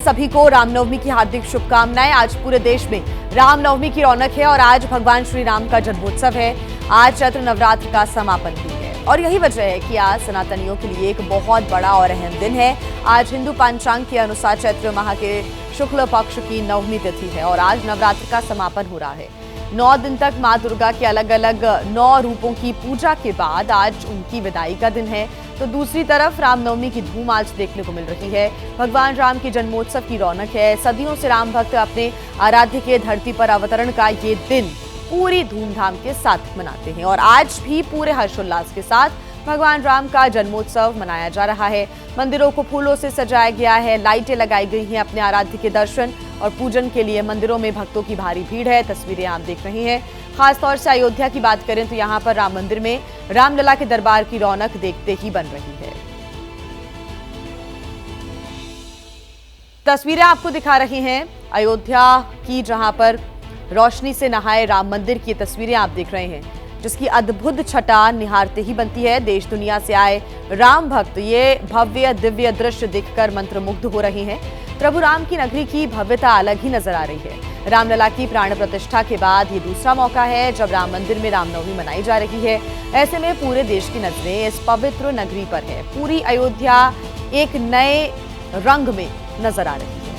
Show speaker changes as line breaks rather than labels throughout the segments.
सभी को रामनवमी की हार्दिक शुभकामनाएं। आज पूरे देश में रामनवमी की रौनक है और आज भगवान श्री राम का जन्मोत्सव है। आज चैत्र नवरात्र का समापन भी है और यही वजह है कि आज सनातनियों के लिए एक बहुत बड़ा और अहम दिन है। आज हिंदू पंचांग के अनुसार चैत्र माह के शुक्ल पक्ष की नवमी तिथि है और आज नवरात्र का समापन हो रहा है। 9 दिन तक मां दुर्गा के अलग अलग 9 रूपों की पूजा के बाद आज उनकी विदाई का दिन है। तो दूसरी तरफ रामनवमी की धूम आज देखने को मिल रही है। भगवान राम के जन्मोत्सव की रौनक है। सदियों से राम भक्त अपने आराध्य के धरती पर अवतरण का ये दिन पूरी धूमधाम के साथ मनाते हैं और आज भी पूरे हर्षोल्लास के साथ भगवान राम का जन्मोत्सव मनाया जा रहा है। मंदिरों को फूलों से सजाया गया है, लाइटें लगाई गई हैं अपने आराध्य के दर्शन और पूजन के लिए। मंदिरों में भक्तों की भारी भीड़ है, तस्वीरें आप देख रहे हैं। खासतौर से अयोध्या की बात करें तो यहाँ पर राम मंदिर में रामलला के दरबार की रौनक देखते ही बन रही है। तस्वीरें आपको दिखा रही हैं अयोध्या की, जहां पर रोशनी से नहाए राम मंदिर की तस्वीरें आप देख रहे हैं, जिसकी अद्भुत छटा निहारते ही बनती है। देश दुनिया से आए राम भक्त ये भव्य दिव्य दृश्य देखकर मंत्रमुग्ध हो रहे हैं। प्रभु राम की नगरी की भव्यता अलग ही नजर आ रही है। रामलला की प्राण प्रतिष्ठा के बाद ये दूसरा मौका है जब राम मंदिर में रामनवमी मनाई जा रही है। ऐसे में पूरे देश की नजरें इस पवित्र नगरी पर है। पूरी अयोध्या एक नए रंग में नजर आ रही है।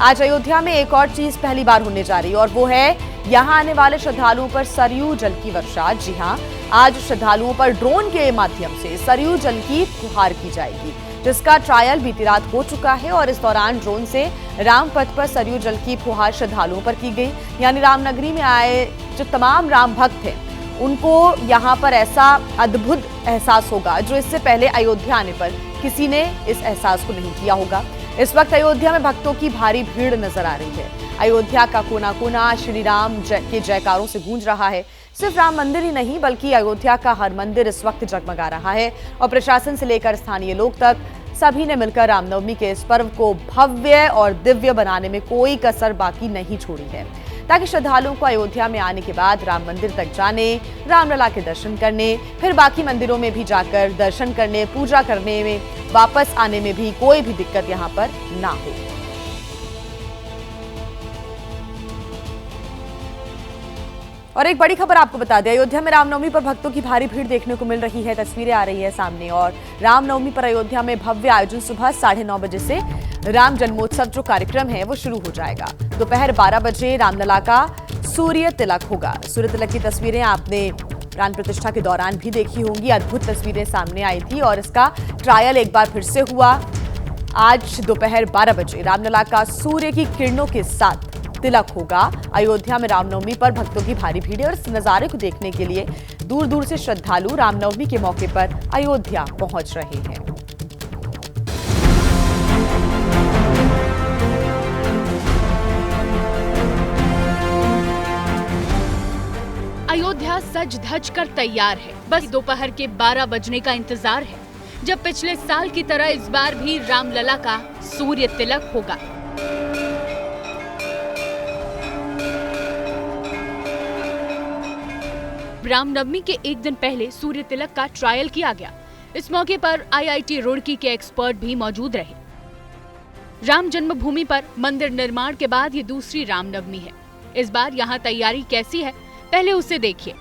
आज अयोध्या में एक और चीज पहली बार होने जा रही है और वो है यहाँ आने वाले श्रद्धालुओं पर सरयू जल की वर्षा। जी हाँ, आज श्रद्धालुओं पर ड्रोन के माध्यम से सरयू जल की फुहार की जाएगी, जिसका ट्रायल बीती रात हो चुका है और इस दौरान ड्रोन से रामपथ पर सरयू जल की फुहार श्रद्धालुओं पर की गई। यानी रामनगरी में आए जो तमाम राम भक्त हैं उनको यहाँ पर ऐसा अद्भुत एहसास होगा जो इससे पहले अयोध्या आने पर किसी ने इस एहसास को नहीं किया होगा। इस वक्त अयोध्या में भक्तों की भारी भीड़ नजर आ रही है। अयोध्या का कोना कोना श्री राम के जयकारों से गूंज रहा है। सिर्फ राम मंदिर ही नहीं बल्कि अयोध्या का हर मंदिर इस वक्त जगमगा रहा है और प्रशासन से लेकर स्थानीय लोग तक सभी ने मिलकर रामनवमी के इस पर्व को भव्य और दिव्य बनाने में कोई कसर बाकी नहीं छोड़ी है, ताकि श्रद्धालुओं को अयोध्या में आने के बाद राम मंदिर तक जाने, रामलला के दर्शन करने, फिर बाकी मंदिरों में भी जाकर दर्शन करने, पूजा करने में, वापस आने में भी कोई भी दिक्कत यहाँ पर ना हो। और एक बड़ी खबर आपको बता दें, अयोध्या में रामनवमी पर भक्तों की भारी भीड़ देखने को मिल रही है। तस्वीरें आ रही है सामने और रामनवमी पर अयोध्या में भव्य आयोजन सुबह 9:30 बजे से राम जन्मोत्सव जो कार्यक्रम है वो शुरू हो जाएगा। दोपहर 12 बजे रामलला का सूर्य तिलक होगा। सूर्य तिलक की तस्वीरें आपने प्राण प्रतिष्ठा के दौरान भी देखी होंगी। अद्भुत तस्वीरें सामने आई थी और इसका ट्रायल एक बार फिर से हुआ। आज दोपहर 12 बजे रामलला का सूर्य की किरणों के साथ तिलक होगा। अयोध्या में रामनवमी पर भक्तों की भारी भीड़ है और इस नजारे को देखने के लिए दूर दूर से श्रद्धालु रामनवमी के मौके पर अयोध्या पहुंच रहे हैं।
अयोध्या सज धज कर तैयार है। बस दोपहर के 12 बजने का इंतजार है, जब पिछले साल की तरह इस बार भी रामलला का सूर्य तिलक होगा। रामनवमी के एक दिन पहले सूर्य तिलक का ट्रायल किया गया। इस मौके पर IIT रुड़की के एक्सपर्ट भी मौजूद रहे। राम जन्मभूमि पर मंदिर निर्माण के बाद ये दूसरी रामनवमी है। इस बार यहाँ तैयारी कैसी है, पहले उसे देखिए।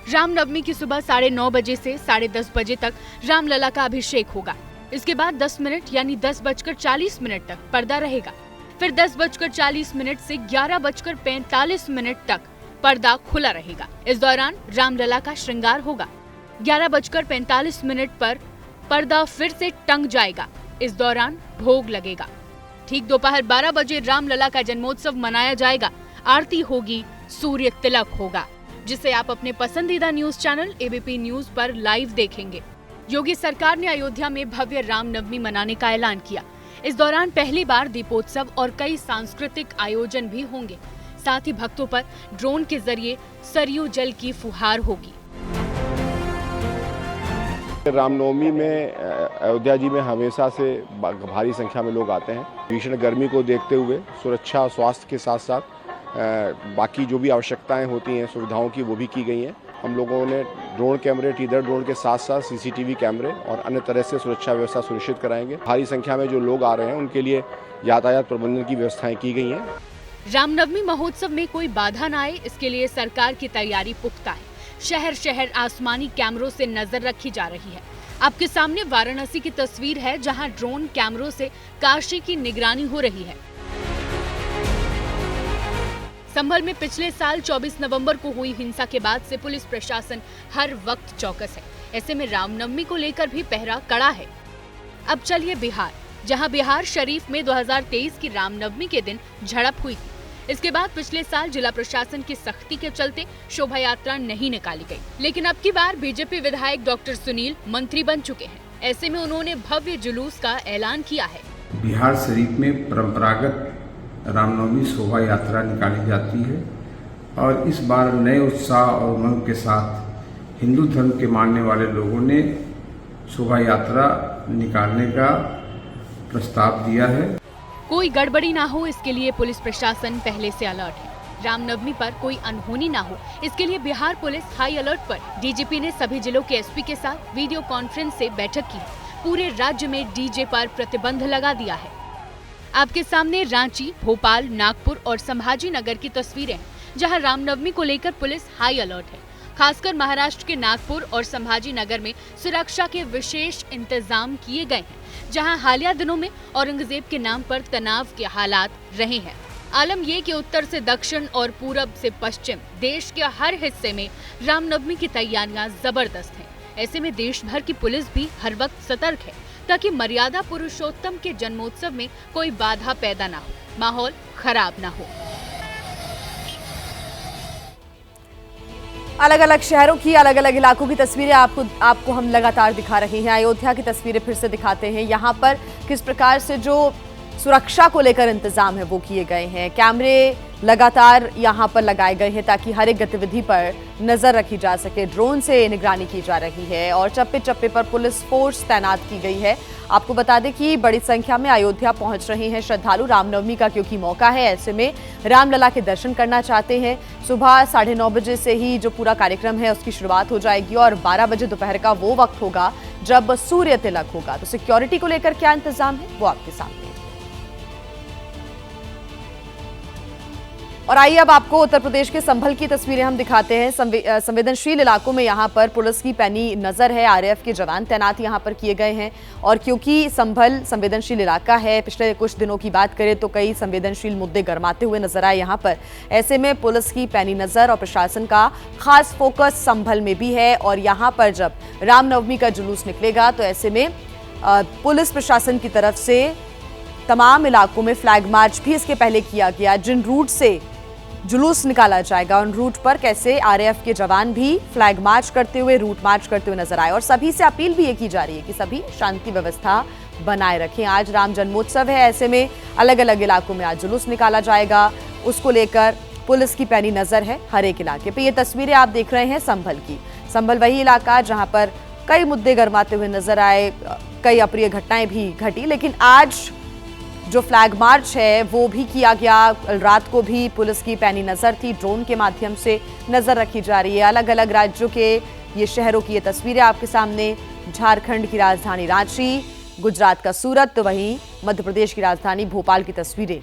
रामनवमी की सुबह 9:30 बजे से 10:30 बजे तक रामलला का अभिषेक होगा। इसके बाद 10 मिनट यानी 10:40 तक पर्दा रहेगा। फिर 10:40 से 11:45 तक पर्दा खुला रहेगा। इस दौरान रामलला का श्रृंगार होगा। 11:45 पर पर्दा फिर से टंग जाएगा। इस दौरान भोग लगेगा। ठीक दोपहर 12 बजे रामलला का जन्मोत्सव मनाया जाएगा। आरती होगी, सूर्य तिलक होगा, जिसे आप अपने पसंदीदा न्यूज चैनल ABP न्यूज पर लाइव देखेंगे। योगी सरकार ने अयोध्या में भव्य रामनवमी मनाने का ऐलान किया। इस दौरान पहली बार दीपोत्सव और कई सांस्कृतिक आयोजन भी होंगे। साथ ही भक्तों पर ड्रोन के जरिए सरयू जल की फुहार होगी।
रामनवमी में अयोध्या जी में हमेशा से भारी संख्या में लोग आते हैं। भीषण गर्मी को देखते हुए सुरक्षा और स्वास्थ्य के साथ साथ बाकी जो भी आवश्यकताएं होती हैं सुविधाओं की वो भी की गई हैं। हम लोगों ने ड्रोन कैमरे, टीदर ड्रोन के साथ साथ सीसीटीवी कैमरे और अन्य तरह से सुरक्षा व्यवस्था सुनिश्चित कराएंगे। भारी संख्या में जो लोग आ रहे हैं उनके लिए यातायात प्रबंधन की व्यवस्थाएं की गई हैं।
रामनवमी महोत्सव में कोई बाधा न आए, इसके लिए सरकार की तैयारी पुख्ता है। शहर शहर आसमानी कैमरों से नजर रखी जा रही है। आपके सामने वाराणसी की तस्वीर है, जहां ड्रोन कैमरों से काशी की निगरानी हो रही है। संभल में पिछले साल 24 नवंबर को हुई हिंसा के बाद से पुलिस प्रशासन हर वक्त चौकस है। ऐसे में रामनवमी को लेकर भी पहरा कड़ा है। अब चलिए बिहार, जहां बिहार शरीफ में 2023 की रामनवमी के दिन झड़प हुई थी। इसके बाद पिछले साल जिला प्रशासन की सख्ती के चलते शोभा यात्रा नहीं निकाली गई, लेकिन अब की बार बीजेपी विधायक डॉक्टर सुनील मंत्री बन चुके हैं। ऐसे में उन्होंने भव्य जुलूस का ऐलान किया है।
बिहार शरीफ में परंपरागत रामनवमी शोभा यात्रा निकाली जाती है और इस बार नए उत्साह और उमंग के साथ हिंदू धर्म के मानने वाले लोगों ने शोभा यात्रा निकालने का प्रस्ताव दिया है।
कोई गड़बड़ी ना हो, इसके लिए पुलिस प्रशासन पहले से अलर्ट है। रामनवमी पर कोई अनहोनी ना हो, इसके लिए बिहार पुलिस हाई अलर्ट पर। डीजीपी ने सभी जिलों के एसपी के साथ वीडियो कॉन्फ्रेंस से बैठक की। पूरे राज्य में डीजे पर प्रतिबंध लगा दिया है। आपके सामने रांची, भोपाल, नागपुर और संभाजी नगर की तस्वीरें हैं, जहां रामनवमी को लेकर पुलिस हाई अलर्ट है। खासकर महाराष्ट्र के नागपुर और संभाजी नगर में सुरक्षा के विशेष इंतजाम किए गए हैं, जहां हालिया दिनों में औरंगजेब के नाम पर तनाव के हालात रहे हैं। आलम ये कि उत्तर से दक्षिण और पूरब से पश्चिम देश के हर हिस्से में रामनवमी की तैयारियां जबरदस्त हैं। ऐसे में देश भर की पुलिस भी हर वक्त सतर्क है, ताकि मर्यादा पुरुषोत्तम के जन्मोत्सव में कोई बाधा पैदा ना हो, माहौल खराब ना हो।
अलग अलग शहरों की, अलग अलग इलाकों की तस्वीरें आपको हम लगातार दिखा रहे हैं। अयोध्या की तस्वीरें फिर से दिखाते हैं। यहाँ पर किस प्रकार से जो सुरक्षा को लेकर इंतजाम है वो किए गए हैं। कैमरे लगातार यहाँ पर लगाए गए हैं ताकि हर एक गतिविधि पर नजर रखी जा सके। ड्रोन से निगरानी की जा रही है और चप्पे चप्पे पर पुलिस फोर्स तैनात की गई है। आपको बता दें कि बड़ी संख्या में अयोध्या पहुंच रहे हैं श्रद्धालु। रामनवमी का क्योंकि मौका है, ऐसे में रामलला के दर्शन करना चाहते हैं। सुबह 9:30 बजे से ही जो पूरा कार्यक्रम है उसकी शुरुआत हो जाएगी और 12 बजे दोपहर का वो वक्त होगा जब सूर्य तिलक होगा। तो सिक्योरिटी को लेकर क्या इंतजाम है वो आपके सामने। और आइए अब आपको उत्तर प्रदेश के संभल की तस्वीरें हम दिखाते हैं। संवेदनशील इलाकों में यहाँ पर पुलिस की पैनी नजर है। आरएएफ के जवान तैनात यहाँ पर किए गए हैं और क्योंकि संभल संवेदनशील इलाका है, पिछले कुछ दिनों की बात करें तो कई संवेदनशील मुद्दे गरमाते हुए नजर आए यहाँ पर। ऐसे में पुलिस की पैनी नजर और प्रशासन का खास फोकस संभल में भी है। और यहाँ पर जब रामनवमी का जुलूस निकलेगा तो ऐसे में पुलिस प्रशासन की तरफ से तमाम इलाकों में फ्लैग मार्च भी इसके पहले किया गया। जिन रूट से जुलूस निकाला जाएगा उन रूट पर कैसे आरएएफ के जवान भी फ्लैग मार्च करते हुए, रूट मार्च करते हुए नजर आए। और सभी से अपील भी ये की जा रही है कि सभी शांति व्यवस्था बनाए रखें। आज राम जन्मोत्सव है, ऐसे में अलग अलग इलाकों में आज जुलूस निकाला जाएगा। उसको लेकर पुलिस की पैनी नजर है हर एक इलाके पे। ये तस्वीरें आप देख रहे हैं संभल की। संभल वही इलाका जहां पर कई मुद्दे गरमाते हुए नजर आए, कई अप्रिय घटनाएं भी घटी, लेकिन आज जो फ्लैग मार्च है वो भी किया गया। रात को भी पुलिस की पैनी नजर थी, ड्रोन के माध्यम से नजर रखी जा रही है। अलग अलग राज्यों के ये शहरों की ये तस्वीरें आपके सामने। झारखंड की राजधानी रांची, गुजरात का सूरत, तो वहीं मध्य प्रदेश की राजधानी भोपाल की तस्वीरें।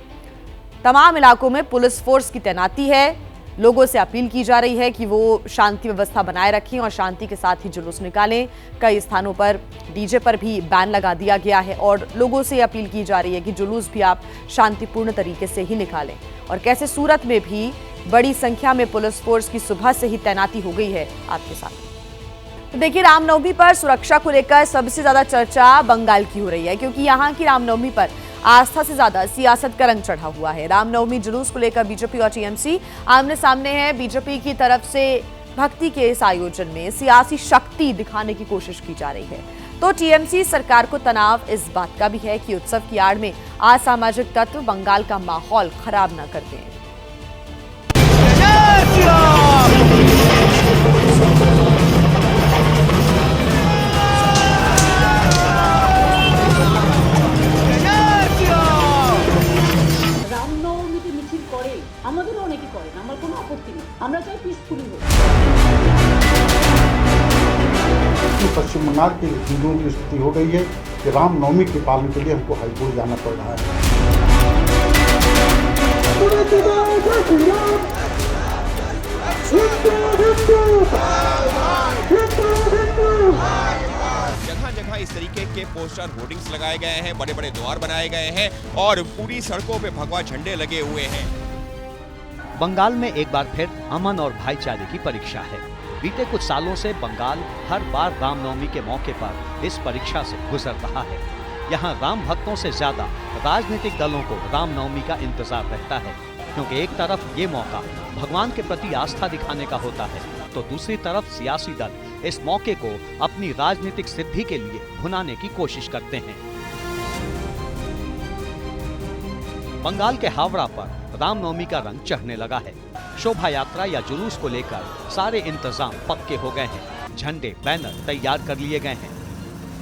तमाम इलाकों में पुलिस फोर्स की तैनाती है। लोगों से अपील की जा रही है कि वो शांति व्यवस्था बनाए रखें और शांति के साथ ही जुलूस निकालें। कई स्थानों पर डीजे पर भी बैन लगा दिया गया है और लोगों से अपील की जा रही है कि जुलूस भी आप शांतिपूर्ण तरीके से ही निकालें। और कैसे सूरत में भी बड़ी संख्या में पुलिस फोर्स की सुबह से ही तैनाती हो गई है आपके साथ। तो देखिए, रामनवमी पर सुरक्षा को लेकर सबसे ज्यादा चर्चा बंगाल की हो रही है, क्योंकि यहाँ की रामनवमी पर आस्था से ज्यादा सियासत का रंग चढ़ा हुआ है। रामनवमी जुलूस को लेकर बीजेपी और टीएमसी आमने सामने है। बीजेपी की तरफ से भक्ति के इस आयोजन में सियासी शक्ति दिखाने की कोशिश की जा रही है, तो टीएमसी सरकार को तनाव इस बात का भी है कि उत्सव की आड़ में असामाजिक तत्व बंगाल का माहौल खराब न कर दें।
আমাদেরও অনেকে করেন, আমার কোনো আপত্তি নেই, আমরা চাই পিসফুলি হোক। कि पश्चिम बंगाल के हिंदुओं की स्थिति हो गई है कि रामनवमी के पालन के लिए हमको हाईकोर्ट जाना पड़ रहा है।
जगह जगह इस तरीके के पोस्टर होर्डिंग्स लगाए गए हैं, बड़े बड़े द्वार बनाए गए हैं और पूरी सड़कों पे भगवा झंडे लगे हुए हैं।
बंगाल में एक बार फिर अमन और भाईचारे की परीक्षा है। बीते कुछ सालों से बंगाल हर बार रामनवमी के मौके पर इस परीक्षा से गुजर रहा है। यहाँ राम भक्तों से ज्यादा राजनीतिक दलों को रामनवमी का इंतजार रहता है, क्योंकि एक तरफ ये मौका भगवान के प्रति आस्था दिखाने का होता है, तो दूसरी तरफ सियासी दल इस मौके को अपनी राजनीतिक सिद्धि के लिए भुनाने की कोशिश करते हैं। बंगाल के हावड़ा पर रामनवमी का रंग चढ़ने लगा है। शोभा यात्रा या जुलूस को लेकर सारे इंतजाम पक्के हो गए हैं। झंडे, बैनर तैयार कर लिए गए हैं।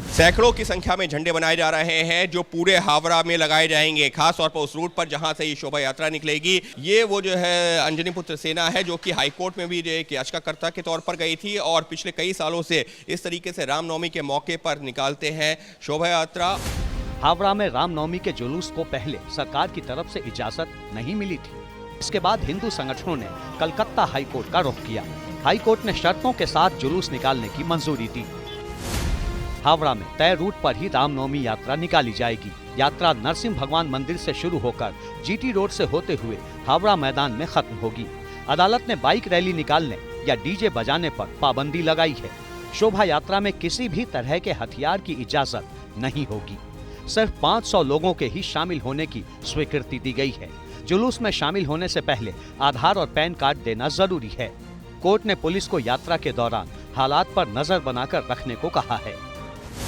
सैकड़ों की संख्या में झंडे बनाए जा रहे हैं जो पूरे हावड़ा में लगाए जाएंगे, खास तौर पर उस रूट पर जहां से ये शोभा यात्रा निकलेगी। ये वो जो है अंजनी पुत्र सेना है जो कि हाईकोर्ट में भी एक याचिकाकर्ता के तौर पर गई थी और पिछले कई सालों से इस तरीके से रामनवमी के मौके पर निकालते हैं शोभा यात्रा।
हावड़ा में रामनवमी के जुलूस को पहले सरकार की तरफ से इजाजत नहीं मिली थी। इसके बाद हिंदू संगठनों ने कलकत्ता हाईकोर्ट का रुख किया। हाईकोर्ट ने शर्तों के साथ जुलूस निकालने की मंजूरी दी। हावड़ा में तय रूट पर ही रामनवमी यात्रा निकाली जाएगी। यात्रा नरसिंह भगवान मंदिर से शुरू होकर जीटी रोड से होते हुए हावड़ा मैदान में खत्म होगी। अदालत ने बाइक रैली निकालने या डीजे बजाने पर पाबंदी लगाई है। शोभा यात्रा में किसी भी तरह के हथियार की इजाजत नहीं होगी। सिर्फ 500 लोगों के ही शामिल होने की स्वीकृति दी गई है। जुलूस में शामिल होने से पहले आधार और पैन कार्ड देना जरूरी है। कोर्ट ने पुलिस को यात्रा के दौरान हालात पर नजर बनाकर रखने को कहा है।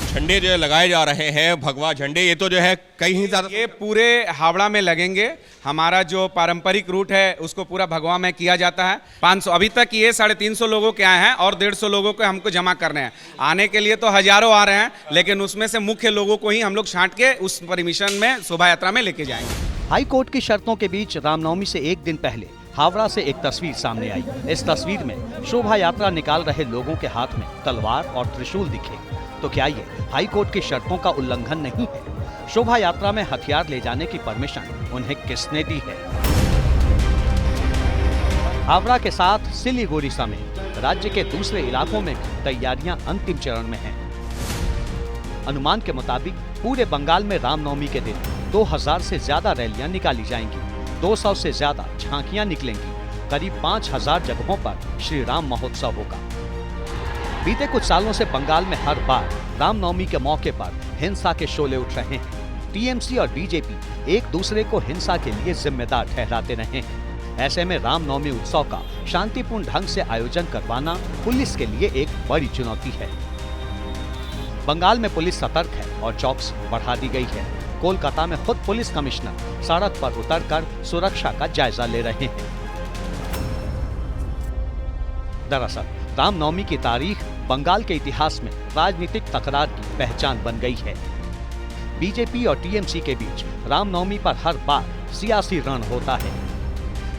झंडे जो लगाए जा रहे हैं, भगवा झंडे, ये तो जो है कहीं ज्यादा
ये पूरे हावड़ा में लगेंगे। हमारा जो पारंपरिक रूट है उसको पूरा भगवा में किया जाता है। 500 अभी तक ये 350 लोगों के आए हैं और 150 लोगों को हमको जमा करने हैं। आने के लिए तो हजारों आ रहे हैं, लेकिन उसमें से मुख्य लोगों को ही हम लोग छांट के उस परमिशन में शोभा यात्रा में लेके जाएंगे।
हाई कोर्ट की शर्तों के बीच रामनवमी से एक दिन पहले हावड़ा से एक तस्वीर सामने आई। इस तस्वीर में शोभा यात्रा निकाल रहे लोगों के हाथ में तलवार और त्रिशूल दिखे। तो क्या ये हाई कोर्ट की शर्तों का उल्लंघन नहीं है? शोभा यात्रा में हथियार ले जाने की परमिशन उन्हें किसने दी है? हावड़ा के साथ सिलीगुड़ी समेत राज्य के दूसरे इलाकों में तैयारियां अंतिम चरण में हैं। अनुमान के मुताबिक पूरे बंगाल में रामनवमी के दिन 2000 से ज्यादा रैलियां निकाली जाएंगी। 200 से ज्यादा झांकियां निकलेंगी। करीब 5000 जगहों पर श्री राम महोत्सव होगा। बीते कुछ सालों से बंगाल में हर बार रामनवमी के मौके पर हिंसा के शोले उठ रहे हैं। टीएमसी और बीजेपी एक दूसरे को हिंसा के लिए जिम्मेदार ठहराते रहे हैं। ऐसे में रामनवमी उत्सव का शांतिपूर्ण ढंग से आयोजन करवाना पुलिस के लिए एक बड़ी चुनौती है। बंगाल में पुलिस सतर्क है और चौकसी बढ़ा दी गई है। कोलकाता में खुद पुलिस कमिश्नर सड़क पर उतरकर सुरक्षा का जायजा ले रहे हैं। दरअसल रामनवमी की तारीख बंगाल के इतिहास में राजनीतिक तकरार की पहचान बन गई है। बीजेपी और टीएमसी के बीच रामनवमी पर हर बार सियासी रण होता है।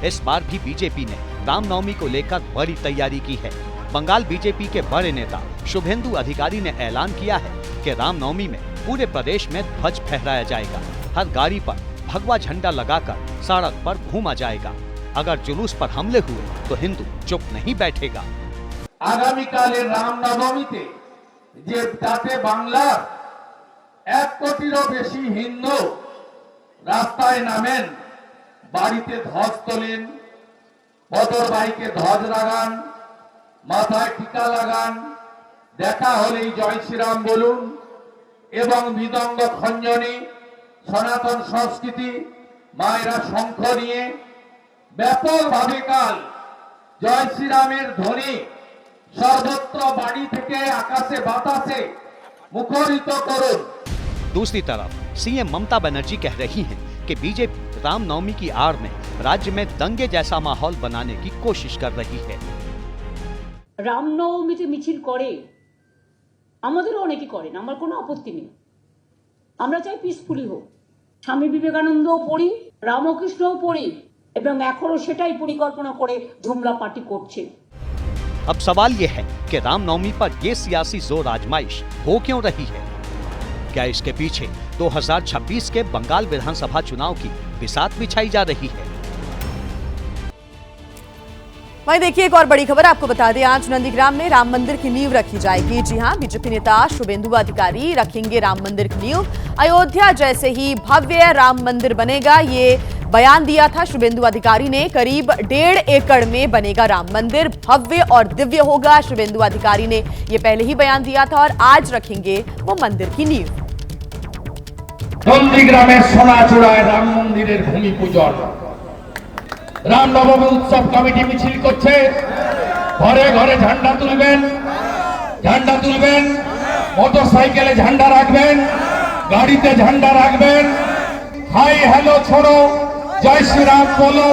इस बार भी बीजेपी ने रामनवमी को लेकर बड़ी तैयारी की है। बंगाल बीजेपी के बड़े नेता शुभेंदु अधिकारी ने ऐलान किया है कि रामनवमी में पूरे प्रदेश में ध्वज फहराया जाएगा। हर गाड़ी पर भगवा झंडा लगाकर सड़क पर घूमा जाएगा। अगर जुलूस पर हमले हुए तो हिंदू चुप नहीं बैठेगा।
আগামীকালের রামনবমীতে যে যাতে বাংলার 1 কোটিরও বেশি হিন্দু রাস্তায় নামেন, বাড়িতে ধ্বজ তোলেন, মোটর বাইকে ধ্বজ লাগান, মাথায় টিকা লাগান, দেখা হলেই জয় শ্রীরাম বলুন এবং মৃদঙ্গ খঞ্জনি সনাতন সংস্কৃতি মায়েরা শঙ্খ নিয়ে ব্যাপকভাবে কাল জয় শ্রীরামের ধ্বনি सर्वत्र बाड़ी থেকে आकाशे बातासे मुखरित करुन।
दूसरी तरफ सीएम ममता बनर्जी कह रही हैं कि बीजेपी रामनवमी की आड़ में राज्य में दंगे जैसा माहौल बनाने की कोशिश कर रही है।
রামনবমীতে মিছিল করে, আমাদেরও অনেকে করেন, আমার কোনো আপত্তি নেই। আমরা চাই পিসফুলি হোক। স্বামী বিবেকানন্দও পড়ি, রামকৃষ্ণও পড়ি এবং এখনো সেটাই পরিকল্পনা করে ঝুমলা পার্টি করছে।
अब सवाल यह है कि रामनवमी पर यह सियासी जोर आजमाइश हो क्यों रही है? क्या इसके पीछे 2026 के बंगाल विधानसभा चुनाव की बिसात बिछाई जा रही है?
वहीं देखिए एक और बड़ी खबर आपको बता दें, आज नंदीग्राम में राम मंदिर की नींव रखी जाएगी। जी हां, बीजेपी नेता शुभेंदु अधिकारी रखेंगे राम मंदिर की नींव। अयोध्या जैसे ही भव्य राम मंदिर बनेगा, ये बयान दिया था शुभेंदु अधिकारी ने। करीब 1.5 एकड़ में बनेगा राम मंदिर, भव्य और दिव्य होगा। शुभेंदु अधिकारी ने ये पहले ही बयान दिया था और आज रखेंगे वो मंदिर की नींव।
नंदीग्रामेर सोनाचूड़ाय राम मंदिरेर भूमि पूजन रामनवमी उत्सव कमिटी मिছিল করছে, ঘরে ঘরে ঝান্ডা তুলবেন, মোটরসাইকেলে ঝান্ডা রাখবেন, গাড়িতে ঝান্ডা রাখবেন, হাই হ্যালো छोड़ो, जय श्री राम बोलो।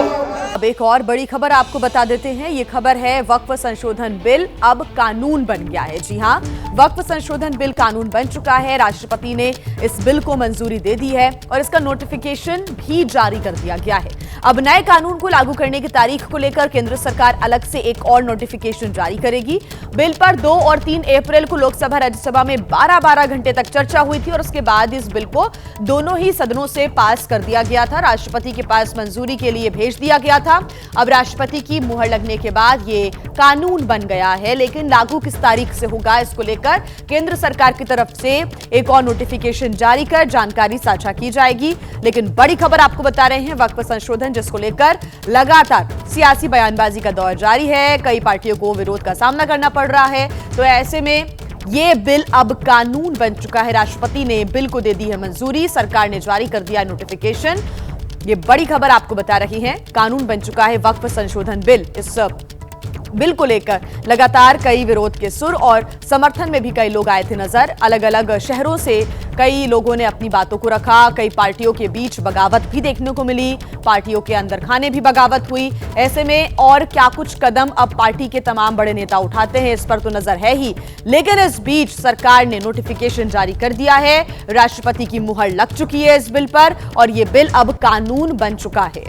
अब एक और बड़ी खबर आपको बता देते हैं। ये खबर है वक्फ संशोधन बिल अब कानून बन गया है। जी हां, वक्फ संशोधन बिल कानून बन चुका है। राष्ट्रपति ने इस बिल को मंजूरी दे दी है और इसका नोटिफिकेशन भी जारी कर दिया गया है। अब नए कानून को लागू करने की तारीख को लेकर केंद्र सरकार अलग से एक और नोटिफिकेशन जारी करेगी। बिल पर 2 और 3 अप्रैल को लोकसभा राज्यसभा में 12-12 घंटे तक चर्चा हुई थी और उसके बाद इस बिल को दोनों ही सदनों से पास कर दिया गया था। राष्ट्रपति के पास मंजूरी के लिए भेज दिया गया था। अब राष्ट्रपति की मुहर लगने के बाद ये कानून बन गया है, लेकिन लागू किस तारीख से होगा इसको लेकर केंद्र सरकार की तरफ से एक और नोटिफिकेशन जारी कर जानकारी साझा की जाएगी। लेकिन बड़ी खबर आपको बता रहे हैं, वक्फ संशोधन जिसको लेकर लगातार सियासी बयानबाजी का दौर जारी है। कई पार्टियों को विरोध का सामना करना पड़ रहा है, तो ऐसे में ये बिल अब कानून बन चुका है। राष्ट्रपति ने बिल को दे दी है मंजूरी, सरकार ने जारी कर दिया नोटिफिकेशन। ये बड़ी खबर आपको बता रही है, कानून बन चुका है वक्फ संशोधन बिल। इस बिल को लेकर लगातार कई विरोध के सुर और समर्थन में भी कई लोग आए थे नजर। अलग अलग शहरों से कई लोगों ने अपनी बातों को रखा। कई पार्टियों के बीच बगावत भी देखने को मिली, पार्टियों के अंदर खाने भी बगावत हुई। ऐसे में और क्या कुछ कदम अब पार्टी के तमाम बड़े नेता उठाते हैं इस पर तो नजर है ही, लेकिन इस बीच सरकार ने नोटिफिकेशन जारी कर दिया है। राष्ट्रपति की मुहर लग चुकी है इस बिल पर और यह बिल अब कानून बन चुका है।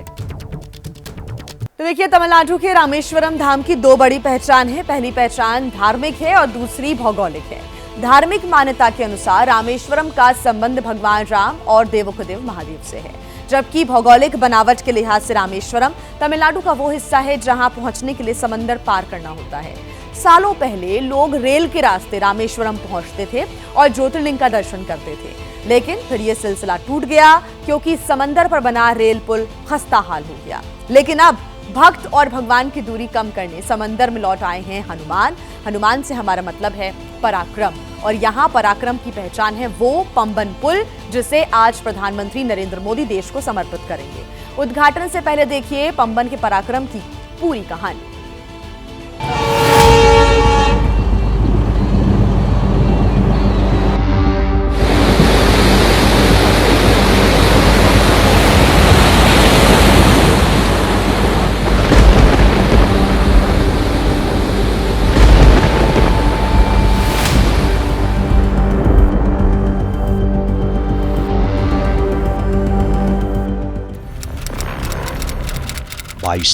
तो देखिए, तमिलनाडु के रामेश्वरम धाम की 2 बड़ी पहचान है। पहली पहचान धार्मिक है और दूसरी भौगोलिक है। धार्मिक मान्यता के अनुसार रामेश्वरम का संबंध भगवान राम और देवोपदेव महादेव से है, जबकि भौगोलिक बनावट के लिहाज से रामेश्वरम तमिलनाडु का वो हिस्सा है जहां पहुंचने के लिए समंदर पार करना होता है। सालों पहले लोग रेल के रास्ते रामेश्वरम पहुंचते थे और ज्योतिर्लिंग का दर्शन करते थे, लेकिन फिर यह सिलसिला टूट गया क्योंकि समंदर पर बना रेल पुल खस्ता हाल हो गया। लेकिन अब भक्त और भगवान की दूरी कम करने समंदर में लौट आए हैं हनुमान। हनुमान से हमारा मतलब है पराक्रम, और यहाँ पराक्रम की पहचान है वो पंबन पुल, जिसे आज प्रधानमंत्री नरेंद्र मोदी देश को समर्पित करेंगे। उद्घाटन से पहले देखिए पंबन के पराक्रम की पूरी कहानी।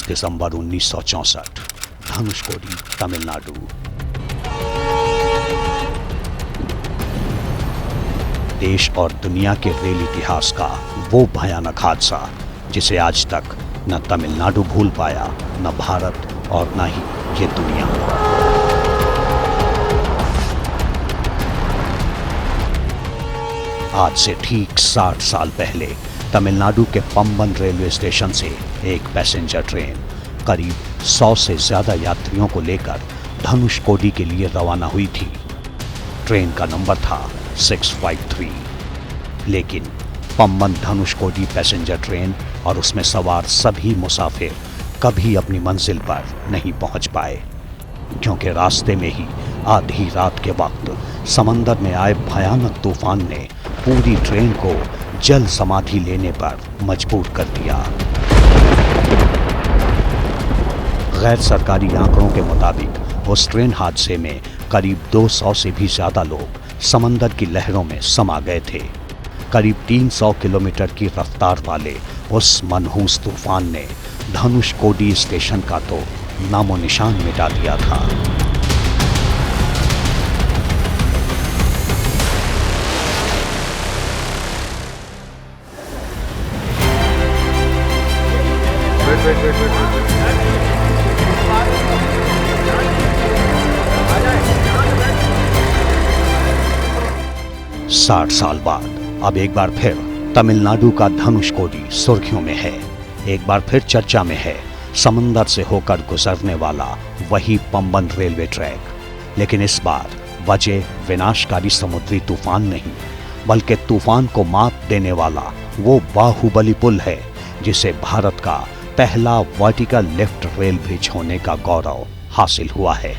दिसंबर 1964, धनुषकोडी, तमिलनाडु। देश और दुनिया के रेल इतिहास का वो भयानक हादसा जिसे आज तक न तमिलनाडु भूल पाया, न भारत और न ही ये दुनिया। आज से ठीक 60 साल पहले तमिलनाडु के पंबन रेलवे स्टेशन से एक पैसेंजर ट्रेन करीब 100 से ज्यादा यात्रियों को लेकर धनुषकोडी के लिए रवाना हुई थी। ट्रेन का नंबर था 653, लेकिन पंबन धनुषकोडी पैसेंजर ट्रेन और उसमें सवार सभी मुसाफिर कभी अपनी मंजिल पर नहीं पहुंच पाए, क्योंकि रास्ते में ही आधी रात के वक्त समंदर में आए भयानक तूफान ने पूरी ट्रेन को जल समाधि लेने पर मजबूर कर दिया। गैर सरकारी आंकड़ों के मुताबिक उस ट्रेन हादसे में करीब 200 से भी ज्यादा लोग समंदर की लहरों में समा गए थे। करीब 300 किलोमीटर की रफ्तार वाले उस मनहूस तूफान ने धनुषकोडी स्टेशन का तो नामो निशान मिटा दिया था। साठ साल बाद अब एक बार फिर तमिलनाडु का धनुषकोडी सुर्खियों में है। एक बार फिर चर्चा में है समंदर से होकर गुजरने वाला वही पंबन रेलवे ट्रैक। लेकिन इस बार वजह विनाशकारी समुद्री तूफान नहीं, बल्कि तूफान को मात देने वाला वो बाहुबली पुल है जिसे भारत का पहला वर्टिकल लिफ्ट रेल ब्रिज होने का गौरव हासिल हुआ है।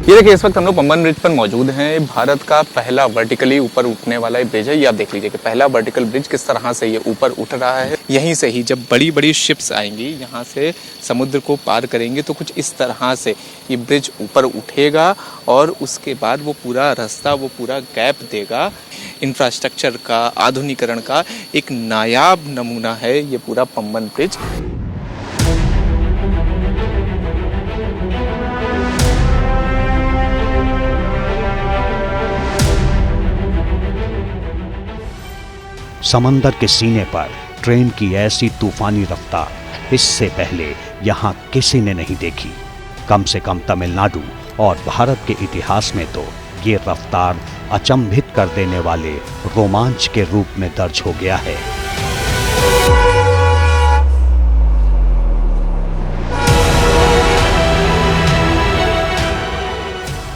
ये देखिए, इस वक्त हम लोग पंबन ब्रिज पर मौजूद हैं। भारत का पहला वर्टिकली ऊपर उठने वाला ये ब्रिज है। ये आप देख लीजिए कि पहला वर्टिकल ब्रिज किस तरह से ये ऊपर उठ रहा है। यहीं से ही जब बड़ी बड़ी शिप्स आएंगी, यहाँ से समुद्र को पार करेंगे, तो कुछ इस तरह से ये ब्रिज ऊपर उठेगा और उसके बाद वो पूरा रास्ता, वो पूरा गैप देगा। इंफ्रास्ट्रक्चर का, आधुनिकरण का एक नायाब नमूना है ये पूरा पंबन ब्रिज।
समंदर के सीने पर ट्रेन की ऐसी तूफानी रफ्तार इससे पहले यहाँ किसी ने नहीं देखी। कम से कम तमिलनाडु और भारत के इतिहास में तो ये रफ्तार अचंभित कर देने वाले रोमांच के रूप में दर्ज हो गया है।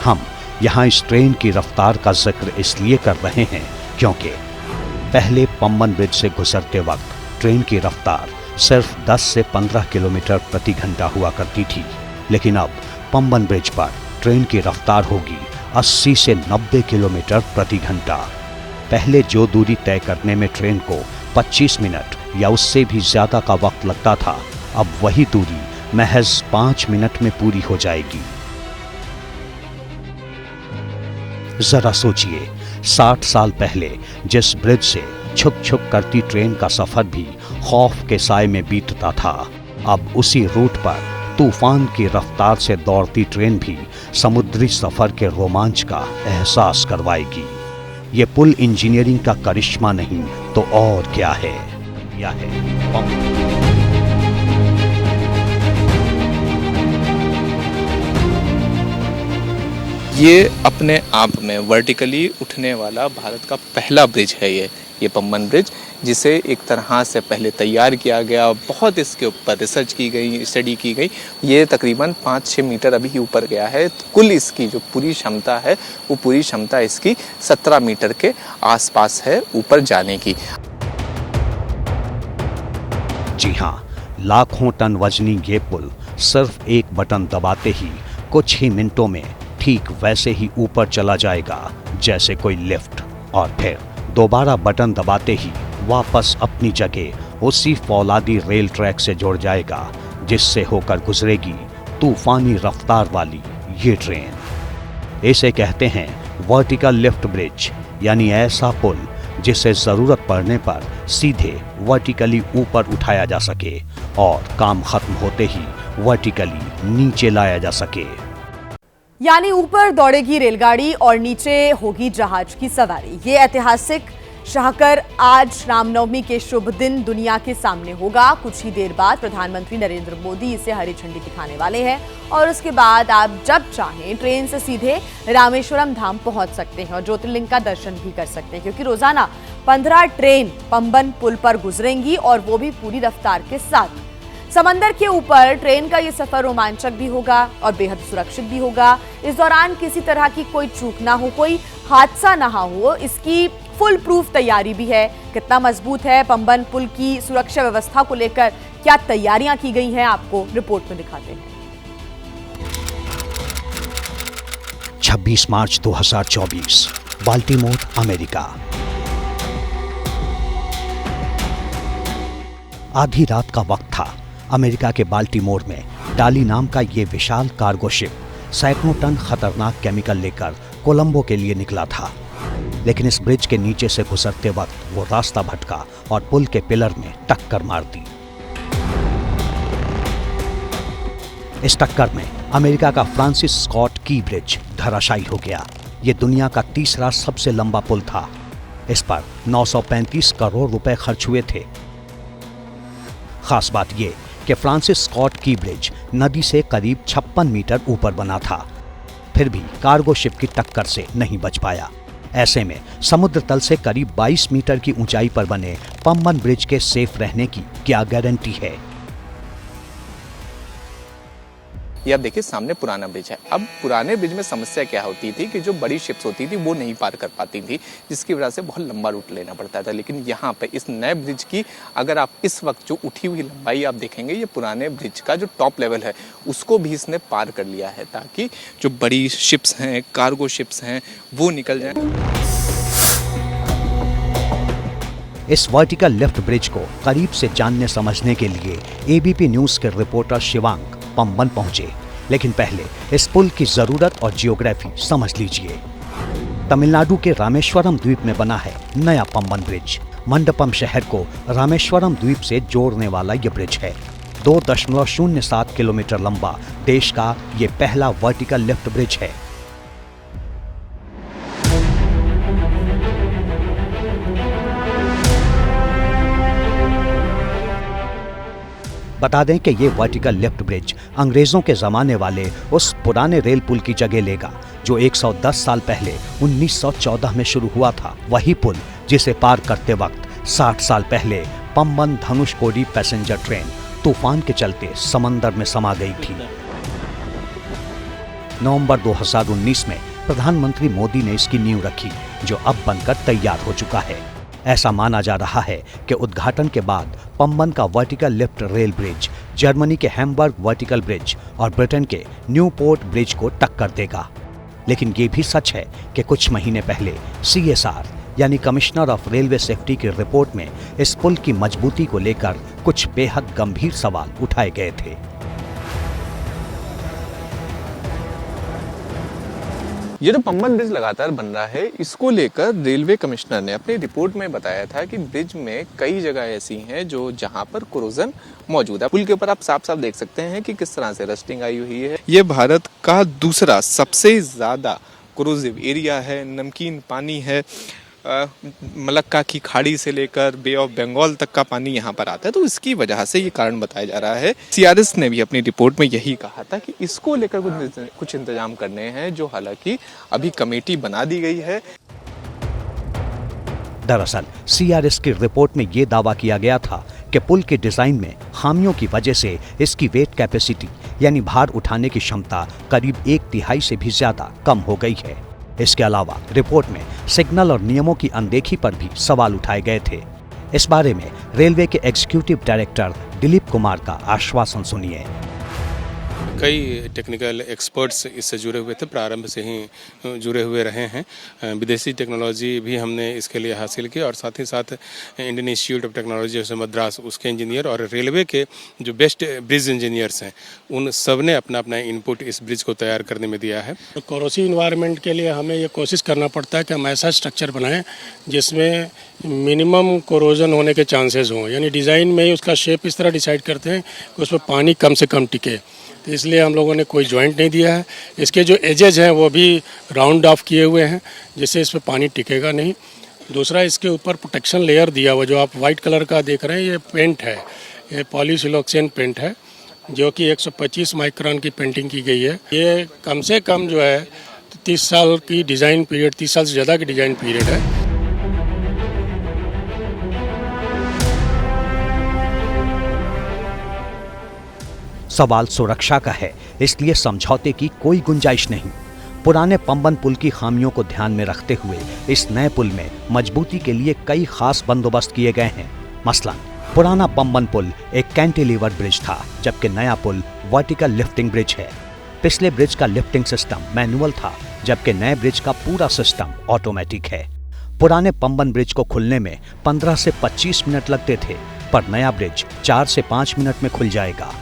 हम यहाँ इस ट्रेन की रफ्तार का जिक्र इसलिए कर रहे हैं क्योंकि पहले पंबन ब्रिज से गुजरते वक्त ट्रेन की रफ्तार सिर्फ 10 से 15 किलोमीटर प्रति घंटा हुआ करती थी, लेकिन अब पंबन ब्रिज पर ट्रेन की रफ्तार होगी 80 से 90 किलोमीटर प्रति घंटा। पहले जो दूरी तय करने में ट्रेन को 25 मिनट या उससे भी ज्यादा का वक्त लगता था, अब वही दूरी महज 5 मिनट में पूरी हो जाएगी। जरा सोचिए, 60 साल पहले जिस ब्रिज से छुक छुक करती ट्रेन का सफर भी खौफ के साए में बीतता था, अब उसी रूट पर तूफान की रफ्तार से दौड़ती ट्रेन भी समुद्री सफर के रोमांच का एहसास करवाएगी। ये पुल इंजीनियरिंग का करिश्मा नहीं तो और क्या है। यह है
ये अपने आप में वर्टिकली उठने वाला भारत का पहला ब्रिज है ये पंबन ब्रिज, जिसे एक तरह से पहले तैयार किया गया। बहुत इसके ऊपर रिसर्च की गई, स्टडी की गई। ये तकरीबन 5-6 मीटर अभी ऊपर गया है। तो कुल इसकी जो पूरी क्षमता है, वो पूरी क्षमता इसकी 17 मीटर के आसपास है ऊपर जाने की।
जी हाँ, लाखों टन वजनी ये पुल सिर्फ एक बटन दबाते ही कुछ ही मिनटों में ठीक वैसे ही ऊपर चला जाएगा जैसे कोई लिफ्ट, और फिर दोबारा बटन दबाते ही वापस अपनी जगह उसी फौलादी रेल ट्रैक से जुड़ जाएगा जिससे होकर गुजरेगी तूफानी रफ्तार वाली ये ट्रेन। इसे कहते हैं वर्टिकल लिफ्ट ब्रिज, यानी ऐसा पुल जिसे जरूरत पड़ने पर सीधे वर्टिकली ऊपर उठाया जा सके और काम खत्म होते ही वर्टिकली नीचे लाया जा सके।
यानी ऊपर दौड़ेगी रेलगाड़ी और नीचे होगी जहाज की सवारी। ये ऐतिहासिक शाहकर आज रामनवमी के शुभ दिन दुनिया के सामने होगा। कुछ ही देर बाद प्रधानमंत्री नरेंद्र मोदी इसे हरी झंडी दिखाने वाले हैं और उसके बाद आप जब चाहें ट्रेन से सीधे रामेश्वरम धाम पहुंच सकते हैं और ज्योतिर्लिंग का दर्शन भी कर सकते हैं, क्योंकि रोजाना 15 ट्रेन पंबन पुल पर गुजरेंगी और वो भी पूरी रफ्तार के साथ। समंदर के ऊपर ट्रेन का ये सफर रोमांचक भी होगा और बेहद सुरक्षित भी होगा। इस दौरान किसी तरह की कोई चूक ना हो, कोई हादसा ना हो, इसकी फुल प्रूफ तैयारी भी है। कितना मजबूत है पंबन पुल की सुरक्षा व्यवस्था को लेकर क्या तैयारियां की गई हैं, आपको रिपोर्ट में दिखाते हैं।
26 मार्च 2024, बाल्टीमोर, अमेरिका। आधी रात का वक्त था। अमेरिका के बाल्टीमोर में डाली नाम का ये विशाल कार्गो शिप सैकड़ों टन खतरनाक केमिकल लेकर कोलंबो के लिए निकला था। लेकिन इस ब्रिज के नीचे से गुजरते वक्त वो रास्ता भटका और पुल के पिलर में टक्कर मार दी। इस टक्कर में अमेरिका का फ्रांसिस स्कॉट की ब्रिज धराशायी हो गया। ये दुनिया का तीसरा सबसे लंबा पुल था। इस पर 935 करोड़ रुपए खर्च हुए थे। खास बात यह कि फ्रांसिस स्कॉट की ब्रिज नदी से करीब 56 मीटर ऊपर बना था, फिर भी कार्गो शिप की टक्कर से नहीं बच पाया। ऐसे में समुद्र तल से करीब 22 मीटर की ऊंचाई पर बने पम्बन ब्रिज के सेफ रहने की क्या गारंटी है?
ये आप देखिए सामने पुराना ब्रिज है। अब पुराने ब्रिज में समस्या क्या होती थी कि जो बड़ी शिप्स होती थी वो नहीं पार कर पाती थी, जिसकी वजह से बहुत लंबा रूट लेना पड़ता था। लेकिन यहाँ पे इस नए ब्रिज की अगर आप इस वक्त जो उठी हुई लंबाई आप देखेंगे, ये पुराने ब्रिज का जो टॉप लेवल है उसको भी इसने पार कर लिया है, ताकि जो बड़ी शिप्स हैं, कार्गो शिप्स हैं, वो निकल जाएं।
इस वर्टिकल लिफ्ट ब्रिज को करीब से जानने समझने के लिए एबीपी न्यूज के रिपोर्टर शिवांग पम्बन पहुंचे। लेकिन पहले इस पुल की जरूरत और जियोग्राफी समझ लीजिए। तमिलनाडु के रामेश्वरम द्वीप में बना है नया पम्बन ब्रिज। मंडपम शहर को रामेश्वरम द्वीप से जोड़ने वाला यह ब्रिज है। 2.07 किलोमीटर लंबा देश का ये पहला वर्टिकल लिफ्ट ब्रिज है। बता दें कि ये वर्टिकल लिफ्ट ब्रिज अंग्रेजों के जमाने वाले उस पुराने रेल पुल की जगह लेगा जो 110 साल पहले 1914 में शुरू हुआ था। वही पुल जिसे पार करते वक्त 60 साल पहले पम्बन धनुषकोडी पैसेंजर ट्रेन तूफान के चलते समंदर में समा गई थी। नवंबर 2019 में प्रधानमंत्री मोदी ने इसकी नींव रखी, जो अब बनकर तैयार हो चुका है। ऐसा माना जा रहा है कि उद्घाटन के बाद पम्बन का vertical lift rail bridge Germany के हैम्बर्ग वर्टिकल ब्रिज और ब्रिटेन के न्यूपोर्ट ब्रिज को टक्कर देगा। लेकिन ये भी सच है कि कुछ महीने पहले CSR यानी कमिश्नर ऑफ रेलवे सेफ्टी की रिपोर्ट में इस पुल की मजबूती को लेकर कुछ बेहद गंभीर सवाल उठाए गए थे।
ये जो पम्बन ब्रिज लगातार बन रहा है, इसको लेकर रेलवे कमिश्नर ने अपनी रिपोर्ट में बताया था कि ब्रिज में कई जगह ऐसी हैं जो जहां पर कोरोजन मौजूद है। पुल के ऊपर आप साफ साफ देख सकते हैं कि किस तरह से रस्टिंग आई हुई है। ये भारत का दूसरा सबसे ज्यादा कोरोजिव एरिया है। नमकीन पानी है, मलक्का की खाड़ी से लेकर बे ऑफ बंगाल तक का पानी यहाँ पर आता है, तो इसकी वजह से ये कारण बताया जा रहा है। CRS ने भी अपनी रिपोर्ट में यही कहा था कि इसको लेकर कुछ इंतजाम करने हैं, जो हालांकि अभी कमेटी बना दी गई है।
दरअसल CRS की रिपोर्ट में ये दावा किया गया था कि पुल के डिजाइन में खामियों की वजह से इसकी वेट कैपेसिटी यानी भार उठाने की क्षमता करीब 1/3 से भी ज्यादा कम हो गई है। इसके अलावा रिपोर्ट में सिग्नल और नियमों की अनदेखी पर भी सवाल उठाए गए थे। इस बारे में रेलवे के एग्जीक्यूटिव डायरेक्टर दिलीप कुमार का आश्वासन सुनिए।
कई टेक्निकल एक्सपर्ट्स इससे जुड़े हुए थे, प्रारंभ से ही जुड़े हुए रहे हैं। विदेशी टेक्नोलॉजी भी हमने इसके लिए हासिल की और साथ ही साथ इंडियन इंस्टीट्यूट ऑफ टेक्नोलॉजी जैसे मद्रास, उसके इंजीनियर और रेलवे के जो बेस्ट ब्रिज इंजीनियर्स हैं, उन सब ने अपना अपना इनपुट इस ब्रिज को तैयार करने में दिया है।
कोरोसिव इन्वायरमेंट के लिए हमें ये कोशिश करना पड़ता है कि हम ऐसा स्ट्रक्चर बनाएं जिसमें मिनिमम कोरोजन होने के चांसेस हों, यानी डिज़ाइन में ही उसका शेप इस तरह डिसाइड करते हैं कि उसमें पानी कम से कम टिके। तो इसलिए हम लोगों ने कोई जॉइंट नहीं दिया है। इसके जो एजेज हैं वो भी राउंड ऑफ किए हुए हैं, जिससे इस पर पानी टिकेगा नहीं। दूसरा, इसके ऊपर प्रोटेक्शन लेयर दिया हुआ, जो आप वाइट कलर का देख रहे हैं, ये पेंट है, ये पॉलीसिलोक्सेन पेंट है, जो कि 125 माइक्रोन की पेंटिंग की गई है। ये कम से कम जो है 30 साल की डिज़ाइन पीरियड, 30 साल से ज़्यादा की डिज़ाइन पीरियड है।
सवाल सुरक्षा का है, इसलिए समझौते की कोई गुंजाइश नहीं। पुराने पम्बन पुल की खामियों को ध्यान में रखते हुए इस नए पुल में मजबूती के लिए कई खास बंदोबस्त किए गए हैं। मसलन पुराना पम्बन पुल एक कैंटिलीवर ब्रिज था, जबकि नया पुल वर्टिकल लिफ्टिंग ब्रिज है। पिछले ब्रिज का लिफ्टिंग सिस्टम मैनुअल था, जबकि नए ब्रिज का पूरा सिस्टम ऑटोमेटिक है। पुराने पम्बन ब्रिज को खुलने में 15 से 25 मिनट लगते थे, पर नया ब्रिज 4 से 5 मिनट में खुल जाएगा।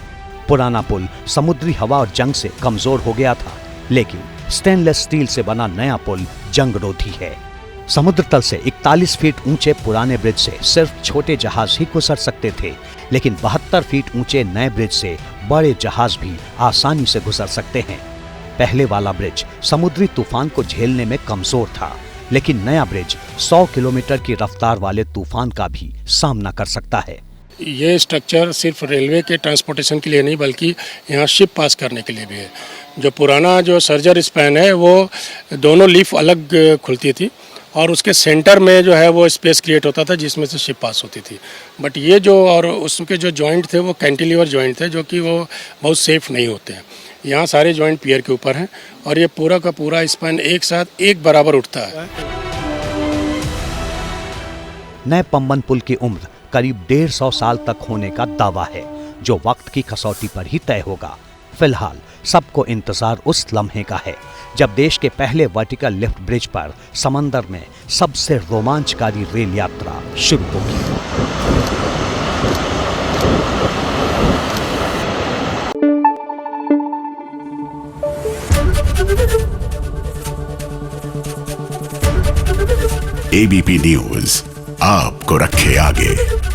पुराना पुल समुद्री हवा और जंग से कमजोर हो गया था, लेकिन स्टेनलेस स्टील से बना नया पुल जंग रोधी है। समुद्र तल से 41 फीट ऊंचे पुराने ब्रिज से सिर्फ छोटे जहाज ही गुजर सकते थे, लेकिन 72 फीट ऊंचे नए ब्रिज से बड़े जहाज भी आसानी से गुजर सकते हैं। पहले वाला ब्रिज समुद्री तूफान को झेलने में कमजोर था, लेकिन नया ब्रिज 100 किलोमीटर की रफ्तार वाले तूफान का भी सामना कर सकता है।
ये स्ट्रक्चर सिर्फ रेलवे के ट्रांसपोर्टेशन के लिए नहीं बल्कि यहाँ शिप पास करने के लिए भी है। जो पुराना जो सर्जर स्पैन है वो दोनों लीफ अलग खुलती थी और उसके सेंटर में जो है वो स्पेस क्रिएट होता था जिसमें से शिप पास होती थी। बट ये जो और उसके जो जॉइंट थे वो कैंटिलीवर जॉइंट थे, जो कि वो बहुत सेफ नहीं होते हैं। यहाँ सारे जॉइंट पियर के ऊपर हैं और ये पूरा का पूरा स्पैन एक साथ एक बराबर उठता है।
नए पंबन पुल की उम्र करीब 150 साल तक होने का दावा है, जो वक्त की कसौटी पर ही तय होगा। फिलहाल सबको इंतजार उस लम्हे का है जब देश के पहले वर्टिकल लिफ्ट ब्रिज पर समंदर में सबसे रोमांचकारी रेल यात्रा शुरू होगी।
एबीपी न्यूज आपको रखे आगे।